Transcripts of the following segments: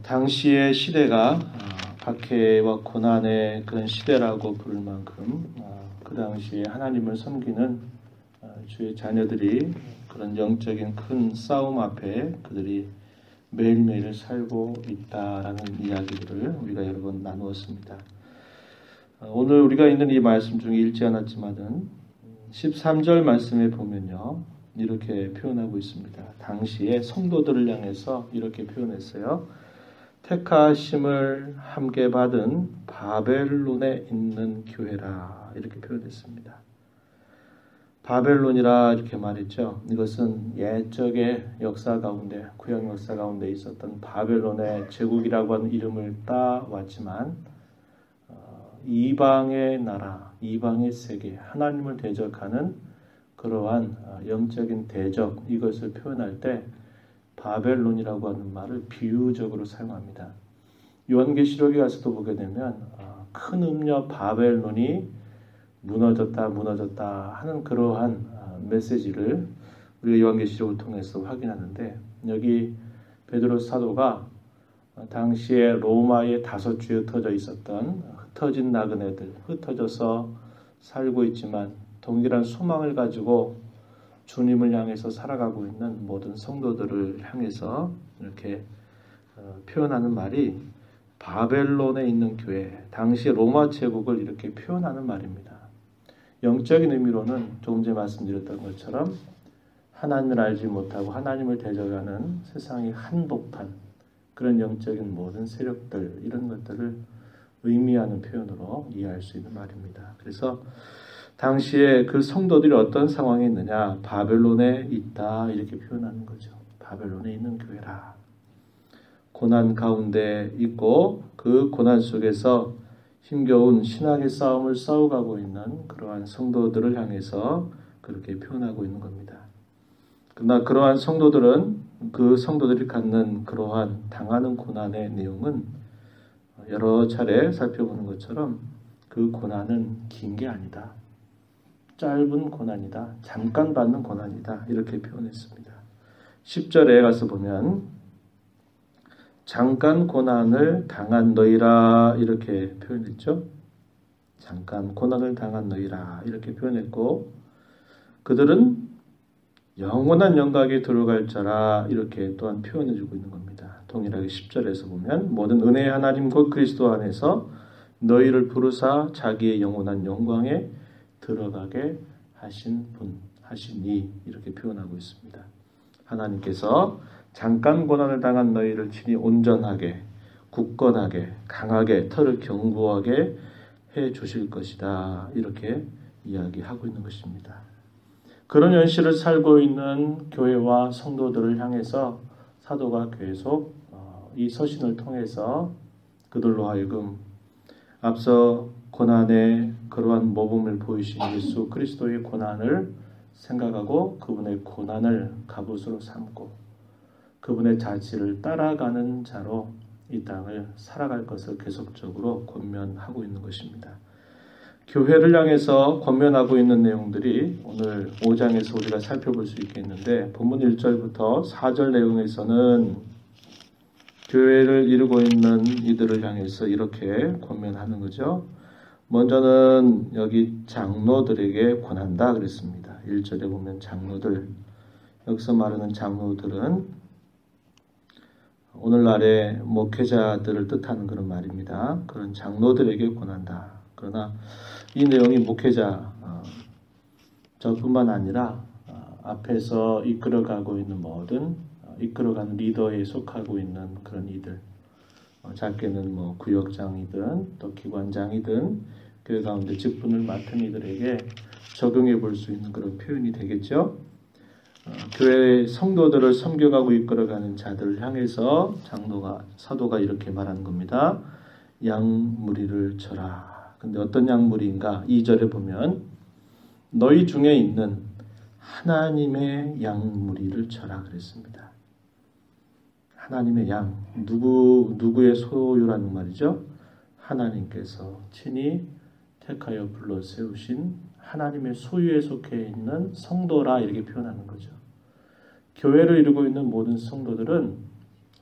당시의 시대가 박해와 고난의 그런 시대라고 부를 만큼 그 당시에 하나님을 섬기는 주의 자녀들이 그런 영적인 큰 싸움 앞에 그들이 매일매일 살고 있다라는 이야기들을 우리가 여러 번 나누었습니다. 오늘 우리가 있는 이 말씀 중에 읽지 않았지만은 13절 말씀에 보면요, 이렇게 표현하고 있습니다. 당시에 성도들을 향해서 이렇게 표현했어요. 택하심을 함께 받은 바벨론에 있는 교회라, 이렇게 표현했습니다. 바벨론이라 이렇게 말했죠. 이것은 옛적의 역사 가운데, 구약 역사 가운데 있었던 바벨론의 제국이라고 하는 이름을 따왔지만 이방의 나라, 이방의 세계, 하나님을 대적하는 그러한 영적인 대적, 이것을 표현할 때 바벨론이라고 하는 말을 비유적으로 사용합니다. 요한계시록에 가서도 보게 되면 큰 음녀 바벨론이 무너졌다 하는 그러한 메시지를 우리가 요한계시록을 통해서 확인하는데, 여기 베드로 사도가 당시에 로마의 5주에 흩어져 있었던 흩어진 나그네들, 흩어져서 살고 있지만 동일한 소망을 가지고 주님을 향해서 살아가고 있는 모든 성도들을 향해서 이렇게 표현하는 말이 바벨론에 있는 교회, 당시 로마 제국을 이렇게 표현하는 말입니다. 영적인 의미로는 조금 전에 말씀드렸던 것처럼 하나님을 알지 못하고 하나님을 대적하는 세상의 한복판, 그런 영적인 모든 세력들, 이런 것들을 의미하는 표현으로 이해할 수 있는 말입니다. 그래서 당시에 그 성도들이 어떤 상황에 있느냐, 바벨론에 있다, 이렇게 표현하는 거죠. 바벨론에 있는 교회라. 고난 가운데 있고 그 고난 속에서 힘겨운 신앙의 싸움을 싸워가고 있는 그러한 성도들을 향해서 그렇게 표현하고 있는 겁니다. 그러나 그러한 성도들은, 그 성도들이 갖는 그러한 당하는 고난의 내용은 여러 차례 살펴보는 것처럼 그 고난은 긴 게 아니다. 짧은 고난이다. 잠깐 받는 고난이다. 이렇게 표현했습니다. 10절에 가서 보면 잠깐 고난을 당한 너희라, 이렇게 표현했죠. 잠깐 고난을 당한 너희라, 이렇게 표현했고, 그들은 영원한 영광에 들어갈 자라, 이렇게 또한 표현해주고 있는 겁니다. 동일하게 10절에서 보면 모든 은혜의 하나님 곧 그리스도 안에서 너희를 부르사 자기의 영원한 영광에 들어가게 하신 분, 하시니, 이렇게 표현하고 있습니다. 하나님께서 잠깐 고난을 당한 너희를 친히 온전하게, 굳건하게, 강하게, 털을 견고하게 해 주실 것이다, 이렇게 이야기하고 있는 것입니다. 그런 현실을 살고 있는 교회와 성도들을 향해서 사도가 계속 이 서신을 통해서 그들로 하여금 앞서 고난의 그러한 모범을 보이신 예수 그리스도의 고난을 생각하고 그분의 고난을 갑옷으로 삼고 그분의 자취를 따라가는 자로 이 땅을 살아갈 것을 계속적으로 권면하고 있는 것입니다. 교회를 향해서 권면하고 있는 내용들이 오늘 5장에서 우리가 살펴볼 수 있겠는데, 본문 1절부터 4절 내용에서는 교회를 이루고 있는 이들을 향해서 이렇게 권면하는 거죠. 먼저는 여기 장로들에게 권한다 그랬습니다. 1절에 보면 장로들, 여기서 말하는 장로들은 오늘날의 목회자들을 뜻하는 그런 말입니다. 그런 장로들에게 권한다. 그러나 이 내용이 목회자 저뿐만 아니라 앞에서 이끌어가고 있는 모든 이끌어가는 리더에 속하고 있는 그런 이들, 작게는 구역장이든 또 기관장이든 교회 가운데 직분을 맡은 이들에게 적용해 볼 수 있는 그런 표현이 되겠죠. 교회 성도들을 섬겨가고 이끌어가는 자들을 향해서 사도가 이렇게 말하는 겁니다. 양무리를 쳐라. 근데 어떤 양무리인가? 2절에 보면 너희 중에 있는 하나님의 양무리를 쳐라 그랬습니다. 하나님의 양, 누구의 소유라는 말이죠? 하나님께서 친히 택하여 불러 세우신 하나님의 소유에 속해 있는 성도라, 이렇게 표현하는 거죠. 교회를 이루고 있는 모든 성도들은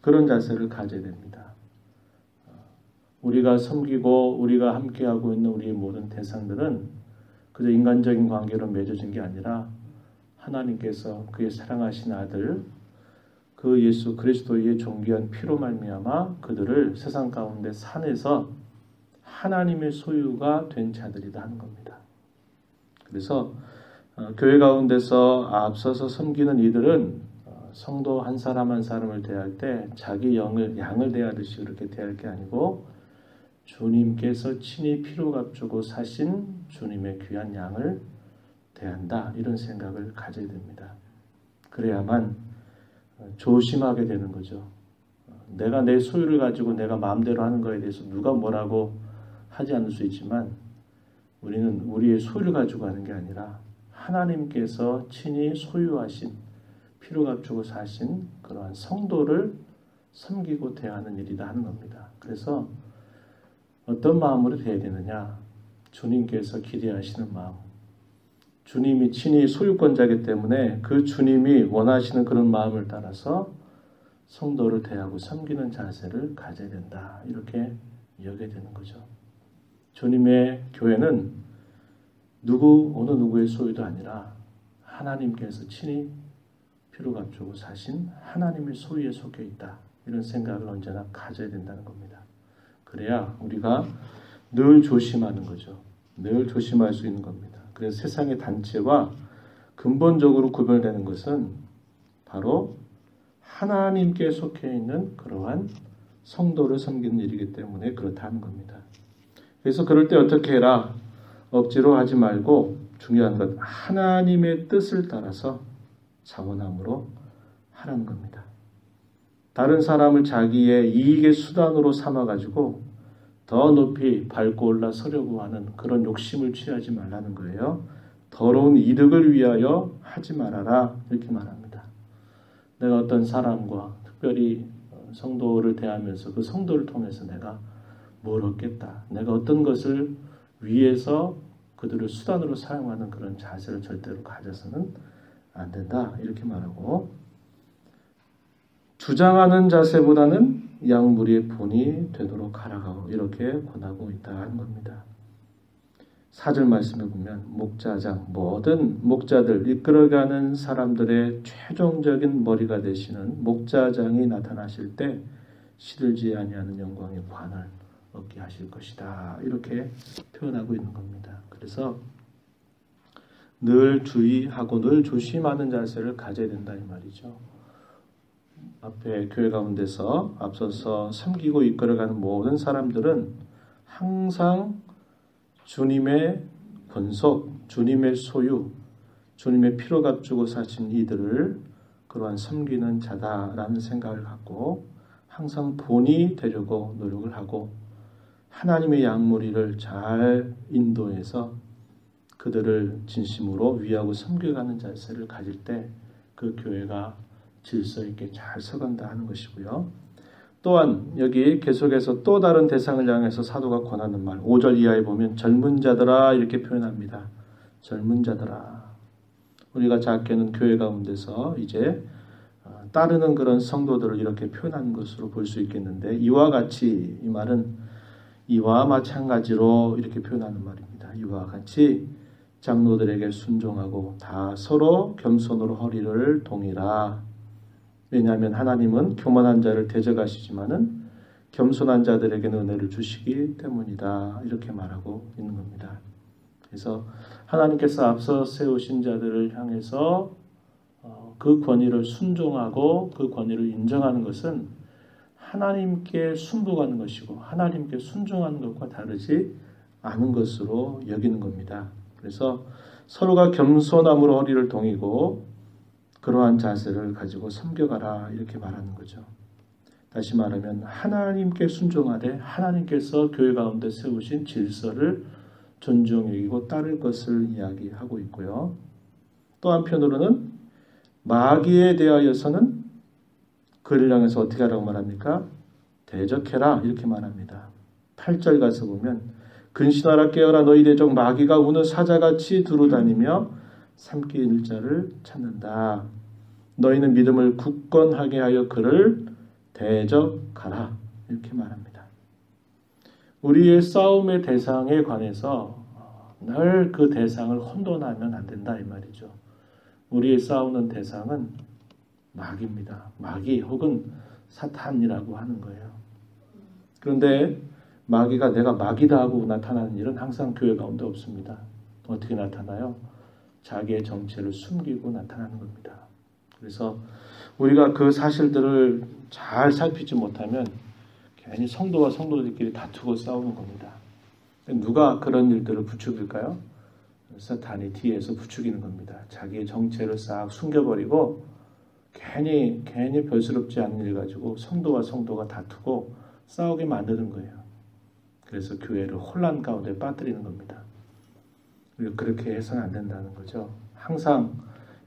그런 자세를 가져야 됩니다. 우리가 섬기고 우리가 함께하고 있는 우리의 모든 대상들은 그저 인간적인 관계로 맺어진 게 아니라 하나님께서 그의 사랑하신 아들 그 예수 그리스도의 존귀한 피로 말미암아 그들을 세상 가운데 산에서 하나님의 소유가 된 자들이다 하는 겁니다. 그래서 교회 가운데서 앞서서 섬기는 이들은 성도 한 사람 한 사람을 대할 때 자기 양을 대하듯이 그렇게 대할 게 아니고 주님께서 친히 피로 값주고 사신 주님의 귀한 양을 대한다. 이런 생각을 가져야 됩니다. 그래야만 조심하게 되는 거죠. 내가 내 소유를 가지고 내가 마음대로 하는 거에 대해서 누가 뭐라고 하지 않을 수 있지만 우리는 우리의 소유를 가지고 하는 게 아니라 하나님께서 친히 소유하신 피로 값주고 사신 그러한 성도를 섬기고 대하는 일이다 하는 겁니다. 그래서 어떤 마음으로 대해야 되느냐? 주님께서 기대하시는 마음. 주님이 친히 소유권자이기 때문에 그 주님이 원하시는 그런 마음을 따라서 성도를 대하고 섬기는 자세를 가져야 된다. 이렇게 여겨야 되는 거죠. 주님의 교회는 어느 누구의 소유도 아니라 하나님께서 친히 피로 값주고 사신 하나님의 소유에 속해 있다. 이런 생각을 언제나 가져야 된다는 겁니다. 그래야 우리가 늘 조심하는 거죠. 늘 조심할 수 있는 겁니다. 그래서 세상의 단체와 근본적으로 구별되는 것은 바로 하나님께 속해 있는 그러한 성도를 섬기는 일이기 때문에 그렇다는 겁니다. 그래서 그럴 때 어떻게 해라? 억지로 하지 말고 중요한 것 하나님의 뜻을 따라서 자원함으로 하라는 겁니다. 다른 사람을 자기의 이익의 수단으로 삼아가지고 더 높이 밟고 올라서려고 하는 그런 욕심을 취하지 말라는 거예요. 더러운 이득을 위하여 하지 말아라 이렇게 말합니다. 내가 어떤 사람과 특별히 성도를 대하면서 그 성도를 통해서 내가 뭘 얻겠다. 내가 어떤 것을 위해서 그들을 수단으로 사용하는 그런 자세를 절대로 가져서는 안 된다. 이렇게 말하고 주장하는 자세보다는 양무리의 본이 되도록 하라고 이렇게 권하고 있다 하는 겁니다. 4절 말씀에 보면 목자장 모든 목자들 이끌어가는 사람들의 최종적인 머리가 되시는 목자장이 나타나실 때 시들지 아니하는 영광의 관을 얻게 하실 것이다. 이렇게 표현하고 있는 겁니다. 그래서 늘 주의하고 늘 조심하는 자세를 가져야 된다 이 말이죠. 앞에 교회 가운데서 앞서서 섬기고 이끌어가는 모든 사람들은 항상 주님의 권속, 주님의 소유, 주님의 피로 값주고 사신 이들을 그러한 섬기는 자다라는 생각을 갖고 항상 본이 되려고 노력을 하고 하나님의 양무리를 잘 인도해서 그들을 진심으로 위하고 섬겨가는 자세를 가질 때 그 교회가 질서 있게 잘 서간다 하는 것이고요. 또한 여기 계속해서 또 다른 대상을 향해서 사도가 권하는 말 5절 이하에 보면 젊은 자들아 이렇게 표현합니다. 젊은 자들아. 우리가 작게는 교회 가운데서 이제 따르는 그런 성도들을 이렇게 표현하는 것으로 볼 수 있겠는데 이와 같이 이 말은 이와 마찬가지로 이렇게 표현하는 말입니다. 이와 같이 장로들에게 순종하고 다 서로 겸손으로 허리를 동이라. 왜냐하면 하나님은 교만한 자를 대적하시지만은 겸손한 자들에게는 은혜를 주시기 때문이다. 이렇게 말하고 있는 겁니다. 그래서 하나님께서 앞서 세우신 자들을 향해서 그 권위를 순종하고 그 권위를 인정하는 것은 하나님께 순복하는 것이고 하나님께 순종하는 것과 다르지 않은 것으로 여기는 겁니다. 그래서 서로가 겸손함으로 허리를 동이고 그러한 자세를 가지고 섬겨가라 이렇게 말하는 거죠. 다시 말하면 하나님께 순종하되 하나님께서 교회 가운데 세우신 질서를 존중 여기고 따를 것을 이야기하고 있고요. 또 한편으로는 마귀에 대하여서는 그를 향해서 어떻게 하라고 말합니까? 대적해라 이렇게 말합니다. 8절 가서 보면 근신하라 깨어라 너희 대적 마귀가 우는 사자같이 두루다니며 삼킬 자를 찾는다. 너희는 믿음을 굳건하게 하여 그를 대적하라 이렇게 말합니다. 우리의 싸움의 대상에 관해서 늘 그 대상을 혼돈하면 안 된다 이 말이죠. 우리의 싸우는 대상은 마귀입니다. 마귀 혹은 사탄이라고 하는 거예요. 그런데 마귀가 내가 마귀다 하고 나타나는 일은 항상 교회 가운데 없습니다. 어떻게 나타나요? 자기의 정체를 숨기고 나타나는 겁니다. 그래서 우리가 그 사실들을 잘 살피지 못하면 괜히 성도와 성도들끼리 다투고 싸우는 겁니다. 누가 그런 일들을 부추길까요? 사탄이 뒤에서 부추기는 겁니다. 자기의 정체를 싹 숨겨버리고 괜히 별스럽지 않은 일 가지고 성도와 성도가 다투고 싸우게 만드는 거예요. 그래서 교회를 혼란 가운데 빠뜨리는 겁니다. 우리가 그렇게 해서는 안 된다는 거죠. 항상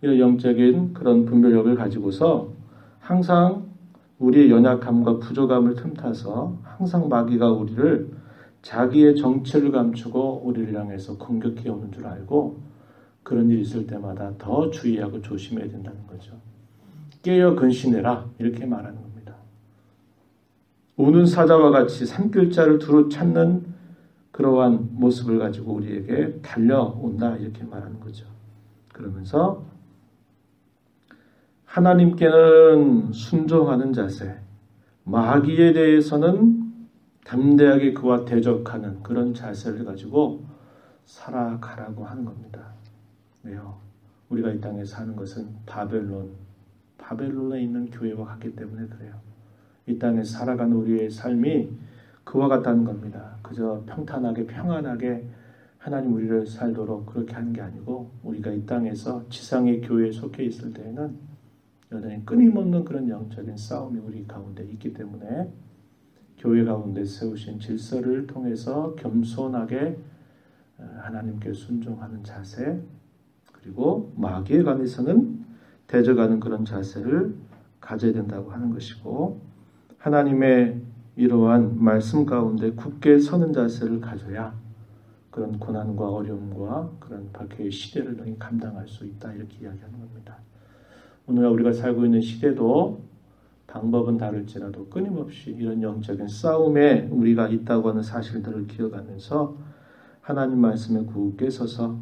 이런 영적인 그런 분별력을 가지고서 항상 우리의 연약함과 부족함을 틈타서 항상 마귀가 우리를 자기의 정체를 감추고 우리를 향해서 공격해 오는 줄 알고 그런 일이 있을 때마다 더 주의하고 조심해야 된다는 거죠. 깨어 근신해라 이렇게 말하는 겁니다. 우는 사자와 같이 산길자를 두루 찾는 그러한 모습을 가지고 우리에게 달려온다 이렇게 말하는 거죠. 그러면서 하나님께는 순종하는 자세, 마귀에 대해서는 담대하게 그와 대적하는 그런 자세를 가지고 살아가라고 하는 겁니다. 왜요? 우리가 이 땅에 사는 것은 바벨론에 있는 교회와 같기 때문에 그래요. 이 땅에 살아가는 우리의 삶이 그와 같다는 겁니다. 그저 평탄하게 평안하게 하나님 우리를 살도록 그렇게 하는 게 아니고 우리가 이 땅에서 지상의 교회에 속해 있을 때에는 여전히 끊임없는 그런 영적인 싸움이 우리 가운데 있기 때문에 교회 가운데 세우신 질서를 통해서 겸손하게 하나님께 순종하는 자세 그리고 마귀에 관해서는 대적하는 그런 자세를 가져야 된다고 하는 것이고 하나님의 이러한 말씀 가운데 굳게 서는 자세를 가져야 그런 고난과 어려움과 그런 박해의 시대를 너희 감당할 수 있다 이렇게 이야기하는 겁니다. 오늘 우리가 살고 있는 시대도 방법은 다를지라도 끊임없이 이런 영적인 싸움에 우리가 있다고 하는 사실들을 기억하면서 하나님 말씀에 굳게 서서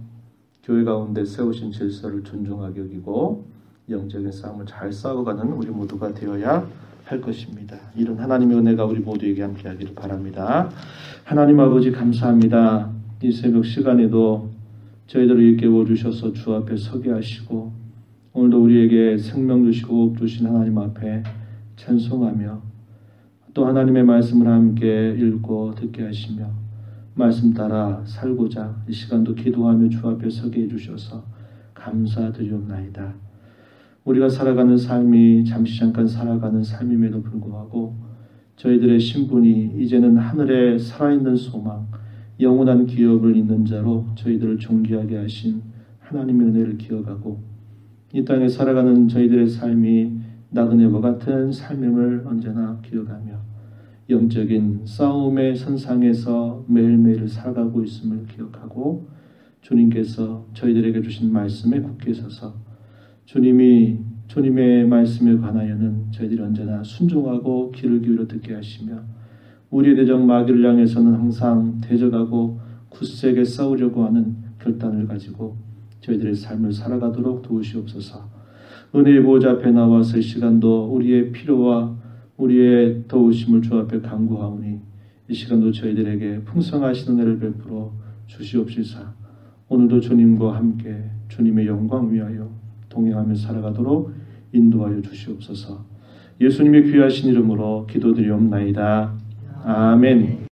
교회 가운데 세우신 질서를 존중하게 여기고 영적인 싸움을 잘 싸워가는 우리 모두가 되어야 할 것입니다. 이런 하나님의 은혜가 우리 모두에게 함께하기를 바랍니다. 하나님 아버지 감사합니다. 이 새벽 시간에도 저희들을 일깨워 주셔서 주 앞에 서게 하시고 오늘도 우리에게 생명 주시고 호흡 주신 하나님 앞에 찬송하며 또 하나님의 말씀을 함께 읽고 듣게 하시며 말씀 따라 살고자 이 시간도 기도하며 주 앞에 서게 해주셔서 감사드리옵나이다. 우리가 살아가는 삶이 잠시 잠깐 살아가는 삶임에도 불구하고 저희들의 신분이 이제는 하늘에 살아있는 소망 영원한 기업을 잇는 자로 저희들을 존귀하게 하신 하나님의 은혜를 기억하고 이 땅에 살아가는 저희들의 삶이 나그네와 같은 삶임을 언제나 기억하며 영적인 싸움의 선상에서 매일매일 살아가고 있음을 기억하고 주님께서 저희들에게 주신 말씀에 굳게 서서 주님의 말씀에 관하여는 저희들이 언제나 순종하고 귀를 기울여 듣게 하시며 우리의 대적 마귀를 향해서는 항상 대적하고 굳세게 싸우려고 하는 결단을 가지고 저희들의 삶을 살아가도록 도우시옵소서. 은혜의 보좌 앞에 나와서 이 시간도 우리의 필요와 우리의 도우심을 주 앞에 간구하오니 이 시간도 저희들에게 풍성하신 은혜를 베풀어 주시옵시사. 오늘도 주님과 함께 주님의 영광 위하여 동행하며 살아가도록 인도하여 주시옵소서. 예수님의 귀하신 이름으로 기도드리옵나이다. 아멘.